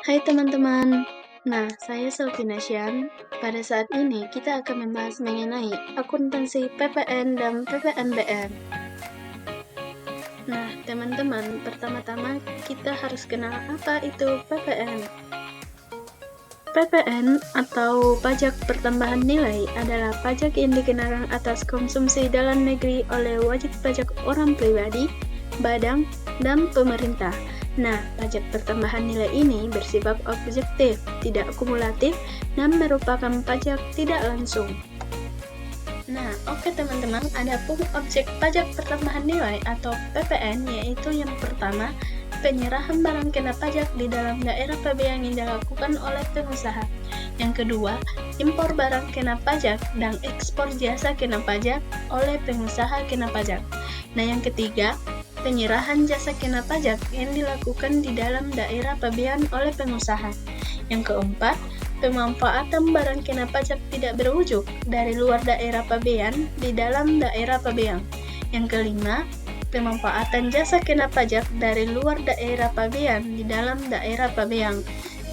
Hai teman-teman, saya Sophie Nasyan. Pada saat ini kita akan membahas mengenai akuntansi PPN dan PPNBM. Nah, teman-teman, pertama-tama kita harus kenal apa itu PPN. PPN atau pajak pertambahan nilai adalah pajak yang dikenakan atas konsumsi dalam negeri oleh wajib pajak orang pribadi, badan, dan pemerintah. Nah, pajak pertambahan nilai ini bersifat objektif, tidak kumulatif, dan merupakan pajak tidak langsung. Nah, oke teman-teman, ada pun objek pajak pertambahan nilai atau PPN, yaitu yang pertama, penyerahan barang kena pajak di dalam daerah pabean yang dilakukan oleh pengusaha. Yang kedua, impor barang kena pajak dan ekspor jasa kena pajak oleh pengusaha kena pajak. Nah, yang ketiga, penyerahan jasa kena pajak yang dilakukan di dalam daerah pabean oleh pengusaha. Yang keempat, pemanfaatan barang kena pajak tidak berwujud dari luar daerah pabean di dalam daerah pabean. Yang kelima, pemanfaatan jasa kena pajak dari luar daerah pabean di dalam daerah pabean.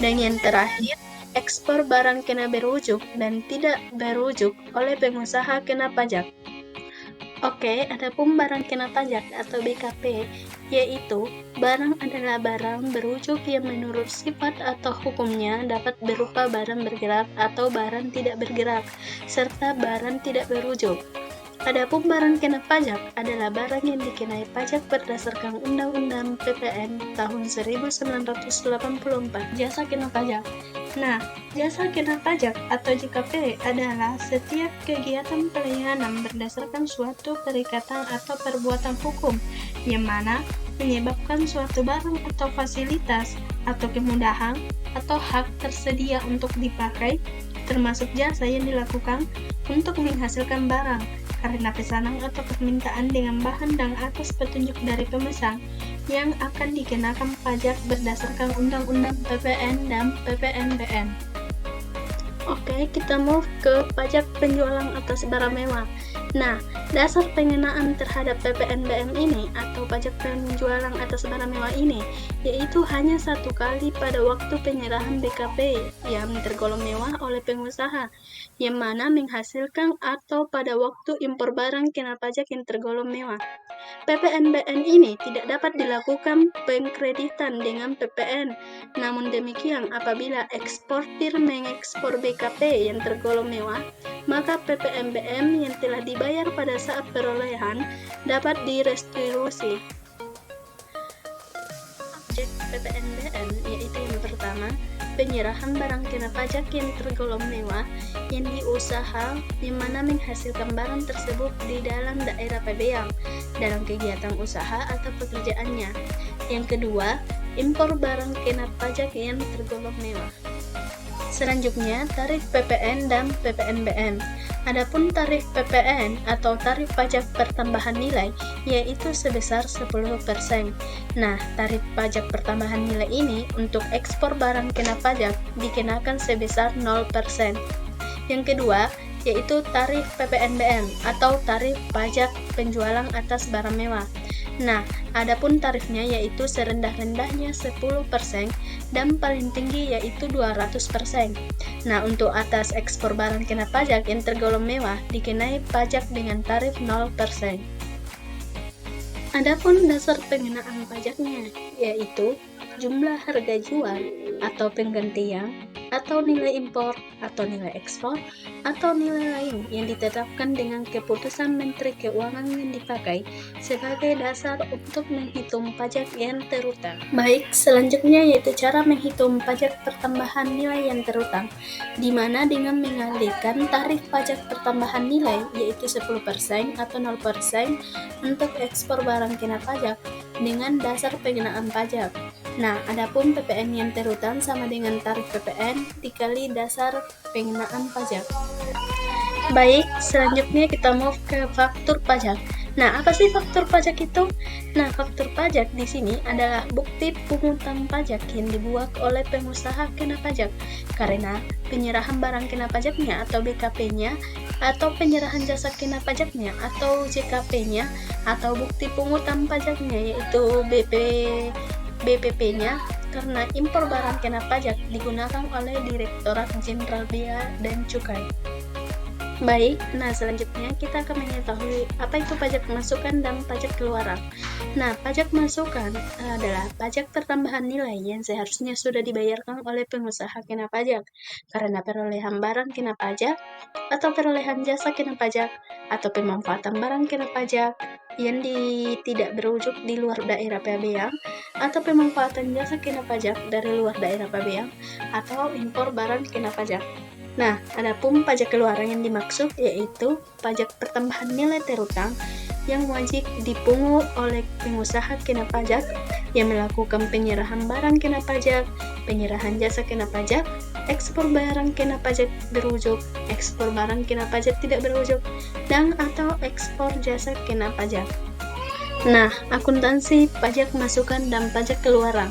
Dan yang terakhir, ekspor barang kena berwujud dan tidak berwujud oleh pengusaha kena pajak. Oke, adapun barang kena pajak atau BKP, yaitu barang adalah barang berwujud yang menurut sifat atau hukumnya dapat berupa barang bergerak atau barang tidak bergerak, serta barang tidak berwujud. Adapun barang kena pajak adalah barang yang dikenai pajak berdasarkan Undang-Undang PPN tahun 1984, jasa kena pajak. Nah, jasa kena pajak atau JKP adalah setiap kegiatan pelayanan berdasarkan suatu perikatan atau perbuatan hukum yang mana menyebabkan suatu barang atau fasilitas atau kemudahan atau hak tersedia untuk dipakai, termasuk jasa yang dilakukan untuk menghasilkan barang karena pesanan atau permintaan dengan bahan dan atas petunjuk dari pemesan yang akan dikenakan pajak berdasarkan Undang-Undang PPN dan PPNBM. Oke, kita move ke pajak penjualan atas barang mewah. Nah, dasar pengenaan terhadap PPNBM ini atau pajak penjualan atas barang mewah ini yaitu hanya satu kali pada waktu penyerahan BKP yang tergolong mewah oleh pengusaha yang mana menghasilkan atau pada waktu impor barang kena pajak yang tergolong mewah. PPNBM ini tidak dapat dilakukan pengkreditan dengan PPN. Namun demikian, apabila eksportir mengekspor BKP yang tergolong mewah, maka PPNBM yang telah dibayar pada saat perolehan dapat direstitusi. Objek PPNBM yaitu yang pertama, penyerahan barang kena pajak yang tergolong mewah yang diusaha yang mana menghasilkan barang tersebut di dalam daerah pabean dalam kegiatan usaha atau pekerjaannya. Yang kedua, impor barang kena pajak yang tergolong mewah. Selanjutnya, tarif PPN dan PPNBM. Adapun tarif PPN atau tarif pajak pertambahan nilai yaitu sebesar 10%. Nah, tarif pajak pertambahan nilai ini untuk ekspor barang kena pajak dikenakan sebesar 0%. Yang kedua, yaitu tarif PPNBM atau tarif pajak penjualan atas barang mewah. Nah, adapun tarifnya yaitu serendah-rendahnya 10% dan paling tinggi yaitu 200%. Nah, untuk atas ekspor barang kena pajak yang tergolong mewah dikenai pajak dengan tarif 0%. Adapun dasar pengenaan pajaknya yaitu jumlah harga jual atau penggantian atau nilai impor atau nilai ekspor atau nilai lain yang ditetapkan dengan keputusan Menteri Keuangan yang dipakai sebagai dasar untuk menghitung pajak yang terutang. Baik, selanjutnya yaitu cara menghitung pajak pertambahan nilai yang terutang, di mana dengan mengalihkan tarif pajak pertambahan nilai yaitu 10% atau 0% untuk ekspor barang kena pajak dengan dasar pengenaan pajak. Nah, adapun PPN yang terutang sama dengan tarif PPN dikali dasar pengenaan pajak. Baik, selanjutnya kita move ke faktur pajak. Nah, apa sih faktur pajak itu? Nah, faktur pajak di sini adalah bukti pungutan pajak yang dibuat oleh pengusaha kena pajak karena penyerahan barang kena pajaknya atau BKP-nya atau penyerahan jasa kena pajaknya atau JKP-nya atau bukti pungutan pajaknya yaitu BPP-nya karena impor barang kena pajak digunakan oleh Direktorat Jenderal Bea dan Cukai. Baik, nah selanjutnya kita akan mengetahui apa itu pajak masukan dan pajak keluaran. Nah, pajak masukan adalah pajak pertambahan nilai yang seharusnya sudah dibayarkan oleh pengusaha kena pajak karena perolehan barang kena pajak, atau perolehan jasa kena pajak, atau pemanfaatan barang kena pajak yang tidak berwujud di luar daerah pabean, atau pemanfaatan jasa kena pajak dari luar daerah pabean, atau impor barang kena pajak. Nah, adapun pajak keluaran yang dimaksud yaitu pajak pertambahan nilai terutang yang wajib dipungut oleh pengusaha kena pajak yang melakukan penyerahan barang kena pajak, penyerahan jasa kena pajak, ekspor barang kena pajak berwujud, ekspor barang kena pajak tidak berwujud, dan atau ekspor jasa kena pajak. Nah, akuntansi pajak masukan dan pajak keluaran.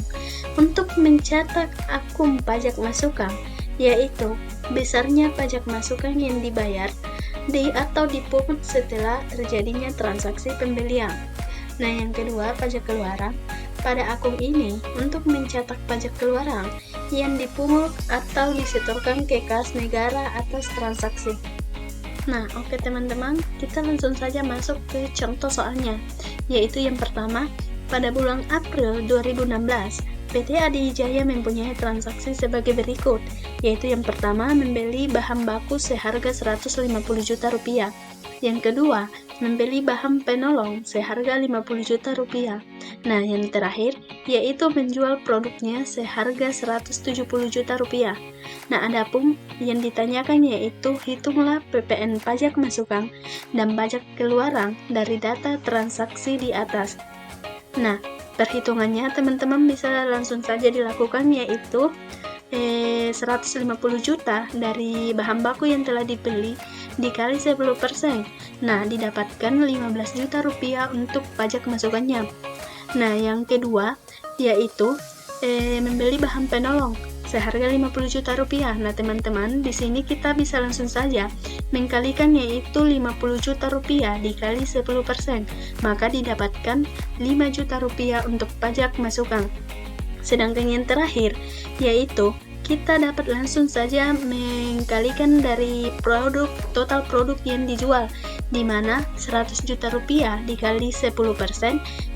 Untuk mencatat akun pajak masukan, yaitu besarnya pajak masukan yang dibayar atau dipungut setelah terjadinya transaksi pembelian. Nah, yang kedua, pajak keluaran. Pada akun ini, untuk mencatat pajak keluaran yang dipungut atau disetorkan ke kas negara atas transaksi. Nah, oke teman-teman, kita langsung saja masuk ke contoh soalnya, yaitu yang pertama, pada bulan April 2016, PT Adi Jaya mempunyai transaksi sebagai berikut, yaitu yang pertama, membeli bahan baku seharga 150 juta rupiah. Yang kedua, membeli bahan penolong seharga 50 juta rupiah. Nah, yang terakhir, yaitu menjual produknya seharga 170 juta rupiah. Nah, adapun yang ditanyakan yaitu hitunglah PPN pajak masukan dan pajak keluaran dari data transaksi di atas. Nah, perhitungannya teman-teman bisa langsung saja dilakukan, yaitu 150 juta dari bahan baku yang telah dibeli dikali 10%. Nah, didapatkan 15 juta rupiah untuk pajak masukannya. Nah, yang kedua yaitu membeli bahan penolong seharga 50 juta rupiah. Nah, teman-teman, di sini kita bisa langsung saja mengkalikan, yaitu 50 juta rupiah dikali 10%, maka didapatkan 5 juta rupiah untuk pajak masukan. Sedangkan yang terakhir, yaitu kita dapat langsung saja mengkalikan dari total produk yang dijual, di mana 100 juta rupiah dikali 10%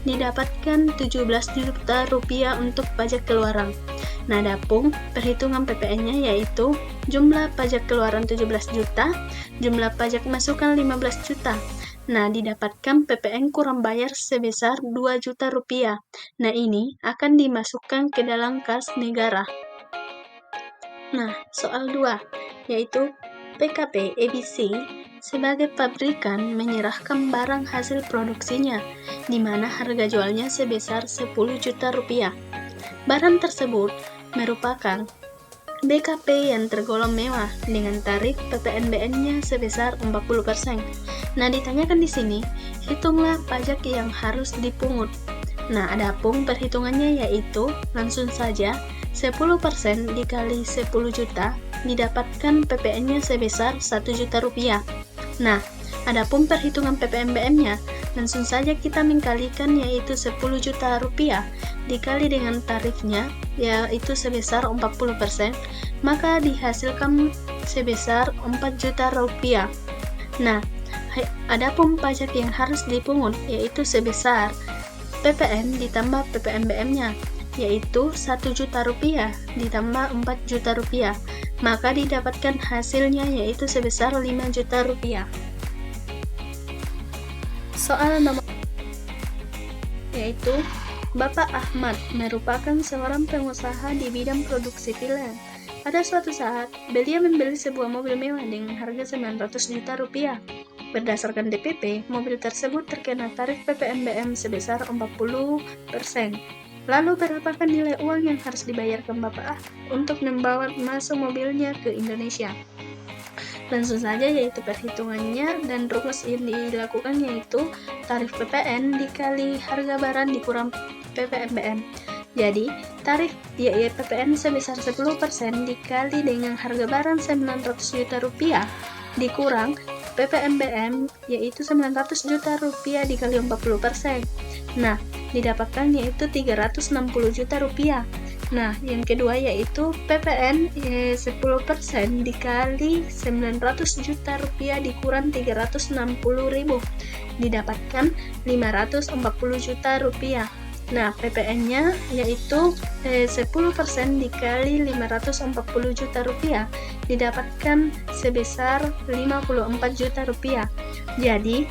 didapatkan 17 juta rupiah untuk pajak keluaran. Nah, adapun perhitungan PPN-nya yaitu jumlah pajak keluaran 17 juta, jumlah pajak masukan 15 juta. Nah, didapatkan PPN kurang bayar sebesar 2 juta rupiah. Nah, ini akan dimasukkan ke dalam kas negara. Nah, soal 2, yaitu PKP ABC sebagai pabrikan menyerahkan barang hasil produksinya, di mana harga jualnya sebesar 10 juta rupiah. Barang tersebut merupakan BKP yang tergolong mewah dengan tarif PPNBM-nya sebesar 40%. Nah, ditanyakan di sini, hitunglah pajak yang harus dipungut. Nah, adapun perhitungannya yaitu langsung saja 10% dikali 10 juta didapatkan PPN-nya sebesar 1 juta rupiah. Nah, adapun perhitungan PPNBM-nya langsung saja kita mengkalikan, yaitu 10 juta rupiah dikali dengan tarifnya yaitu sebesar 40%, maka dihasilkan sebesar 4 juta rupiah. Nah, adapun pajak yang harus dipungut yaitu sebesar PPN ditambah PPNBM-nya, yaitu 1 juta rupiah ditambah 4 juta rupiah, maka didapatkan hasilnya yaitu sebesar 5 juta rupiah. Soal nomor yaitu Bapak Ahmad merupakan seorang pengusaha di bidang produksi film. Pada suatu saat, beliau membeli sebuah mobil mewah dengan harga 900 juta rupiah. Berdasarkan DPP, mobil tersebut terkena tarif PPNBM sebesar 40%. Lalu berapakah nilai uang yang harus dibayarkan Bapak untuk membawa masuk mobilnya ke Indonesia? Langsung saja, yaitu perhitungannya dan rumus yang dilakukan yaitu tarif PPN dikali harga barang dikurang PPNBM. Jadi, tarif yaitu PPN sebesar 10% dikali dengan harga barang 900 juta rupiah dikurang PPNBM yaitu 900 juta rupiah dikali 40%. Nah, didapatkan yaitu 360 juta rupiah. Nah, yang kedua yaitu PPN 10% dikali 900 juta rupiah dikurang 360.000, didapatkan 540 juta rupiah. Nah, PPN-nya yaitu 10% dikali 540 juta rupiah, didapatkan sebesar 54 juta rupiah. Jadi,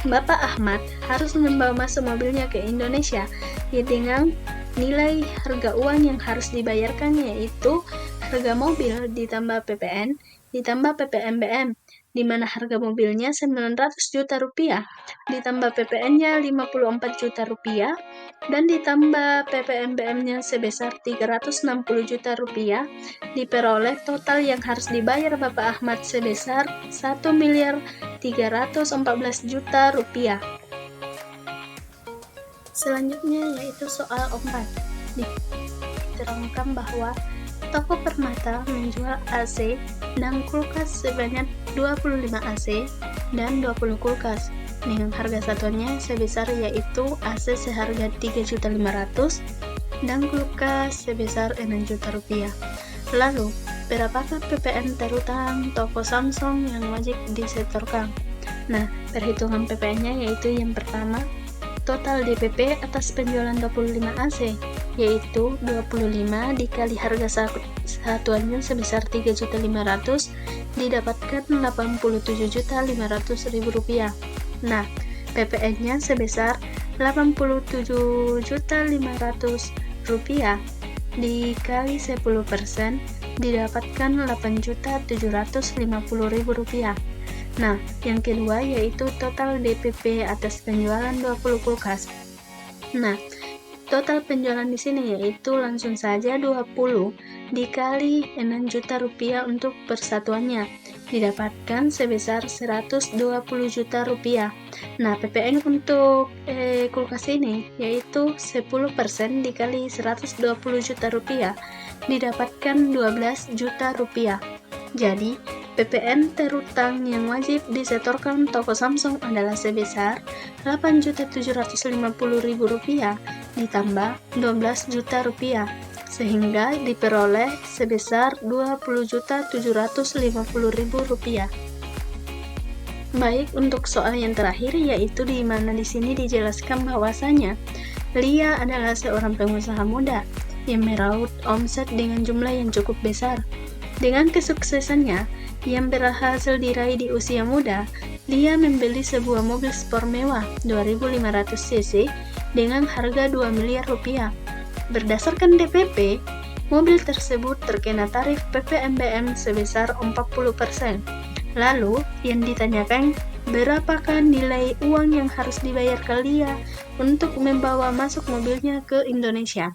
Bapak Ahmad harus membawa masuk mobilnya ke Indonesia dengan nilai harga uang yang harus dibayarkan yaitu harga mobil ditambah PPN ditambah PPNBM, di mana harga mobilnya 900 juta rupiah, ditambah PPN-nya 54 juta rupiah, dan ditambah PPNBM-nya sebesar 360 juta rupiah, diperoleh total yang harus dibayar Bapak Ahmad sebesar 1.314 juta rupiah. Selanjutnya yaitu soal 4. Diterangkan bahwa toko Permata menjual AC dan kulkas sebanyak 25 AC dan 20 kulkas dengan harga satuannya sebesar yaitu AC seharga 3.500.000 dan kulkas sebesar 6 juta rupiah. Lalu, berapakah PPN terutang toko Samsung yang wajib disetorkan? Nah, perhitungan PPN-nya yaitu yang pertama, total DPP atas penjualan 25 AC yaitu 25 dikali harga satuannya sebesar 3.500.000 didapatkan 87.500.000 rupiah. Nah, PPN-nya sebesar 87.500 rupiah dikali 10% didapatkan 8.750.000 rupiah. Nah, yang kedua yaitu total DPP atas penjualan 20 kulkas. Nah, total penjualan di sini yaitu langsung saja 20 dikali 6 juta rupiah untuk persatuannya, didapatkan sebesar 120 juta rupiah. Nah, PPN untuk kulkas ini yaitu 10% dikali 120 juta rupiah, didapatkan 12 juta rupiah. Jadi, PPN terutang yang wajib disetorkan toko Samsung adalah sebesar 8.750.000 rupiah ditambah 12 juta rupiah, sehingga diperoleh sebesar 20.750.000 rupiah. Baik, untuk soal yang terakhir yaitu di mana di sini dijelaskan bahwasanya Lia adalah seorang pengusaha muda yang meraup omset dengan jumlah yang cukup besar. Dengan kesuksesannya yang berhasil diraih di usia muda, Lia membeli sebuah mobil sport mewah 2.500 cc dengan harga 2 miliar rupiah. Berdasarkan DPP, mobil tersebut terkena tarif PPNBM sebesar 40%. Lalu, yang ditanyakan, berapakah nilai uang yang harus dibayar ke Lia untuk membawa masuk mobilnya ke Indonesia?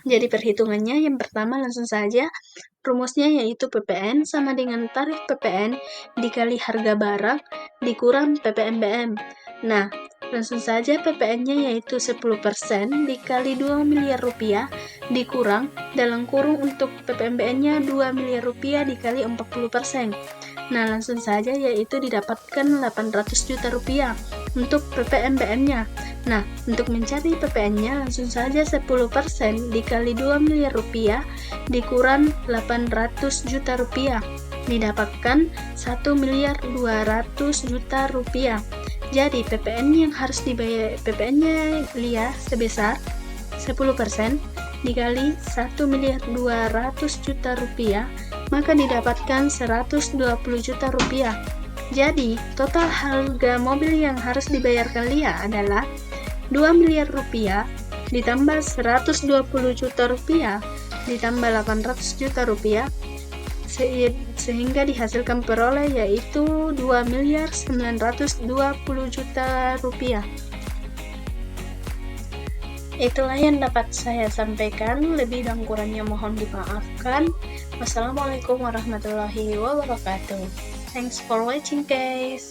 Jadi perhitungannya yang pertama langsung saja, rumusnya yaitu PPN sama dengan tarif PPN dikali harga barang dikurang PPNBM. Nah, langsung saja PPN-nya yaitu 10% dikali 2 miliar rupiah dikurang dalam kurung untuk PPNBM-nya 2 miliar rupiah dikali 40%. Nah, langsung saja yaitu didapatkan 800 juta rupiah untuk PPNBM-nya. Nah, untuk mencari PPN-nya langsung saja 10% dikali 2 miliar rupiah dikurang 800 juta rupiah. Didapatkan 1.200.000.000 rupiah. Jadi PPN yang harus dibayar PPN-nya Lia sebesar 10% dikali 1.200.000.000 rupiah, maka didapatkan 120 juta rupiah. Jadi, total harga mobil yang harus dibayarkan Lia adalah 2 miliar rupiah ditambah 120 juta rupiah ditambah 800 juta rupiah sehingga dihasilkan peroleh yaitu 2.920.000.000 rupiah. Itulah yang dapat saya sampaikan, lebih dan kurangnya mohon dimaafkan. Wassalamualaikum warahmatullahi wabarakatuh. Thanks for watching guys.